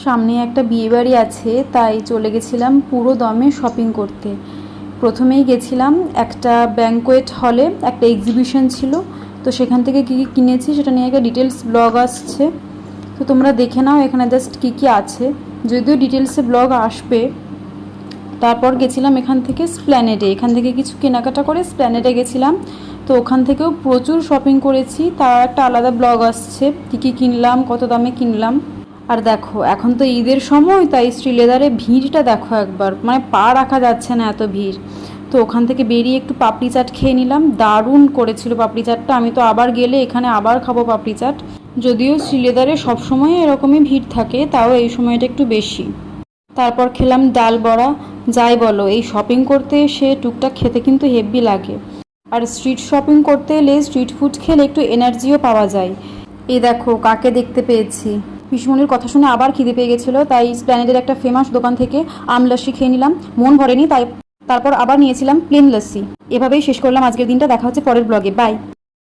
সামনে একটা বিয়েবাড়ি আছে, তাই চলে গেছিলাম পুরো দমে শপিং করতে। প্রথমেই গেছিলাম একটা ব্যাঙ্কোয়েট হলে, একটা এক্সিবিশন ছিল, তো সেখান থেকে কী কী কিনেছি সেটা নিয়ে একটা ডিটেলস ব্লগ আসছে, তো তোমরা দেখে নাও এখানে জাস্ট কী কী আছে, যদিও ডিটেলসে ব্লগ আসবে। তারপর গেছিলাম এখান থেকে স্প্ল্যানেডে, এখান থেকে কিছু কেনাকাটা করে স্প্ল্যানেডে গেছিলাম, তো ওখান থেকেও প্রচুর শপিং করেছি, তার একটা আলাদা ব্লগ আসছে কী কী কিনলাম, কত দামে কিনলাম। আর দেখো এখন তো ঈদের সময়, তাই শ্রীলেদারে ভিড়টা দেখো একবার, মানে পা রাখা যাচ্ছে না এত ভিড়। তো ওখান থেকে বেরিয়ে একটু পাপড়ি চাট খেয়ে নিলাম, দারুণ করেছিল পাপড়ি চাটটা, আমি তো আবার গেলে এখানে আবার খাবো পাপড়ি চাট। যদিও শ্রীলেদারে সবসময় এরকমই ভিড় থাকে, তাও এই সময়টা একটু বেশি। তারপর খেলাম ডাল বড়া। যাই বলো, এই শপিং করতে এসে টুকটাক খেতে কিন্তু হেভি লাগে, আর স্ট্রিট শপিং করতে এলে স্ট্রিট ফুড খেলে একটু এনার্জিও পাওয়া যায়। এই দেখো কাকে দেখতে পেয়েছি। পিসমনির কথা শুনে আবার খিদে পেয়ে গেছিলো, তাই স্প্ল্যানেডের একটা ফেমাস দোকান থেকে আম লস্যি খেয়ে নিলাম, মন ভরেনি তাই তারপর আবার নিয়েছিলাম প্লেন লস্যি। এভাবেই শেষ করলাম আজকের দিনটা, দেখা হচ্ছে পরের ব্লগে, বাই।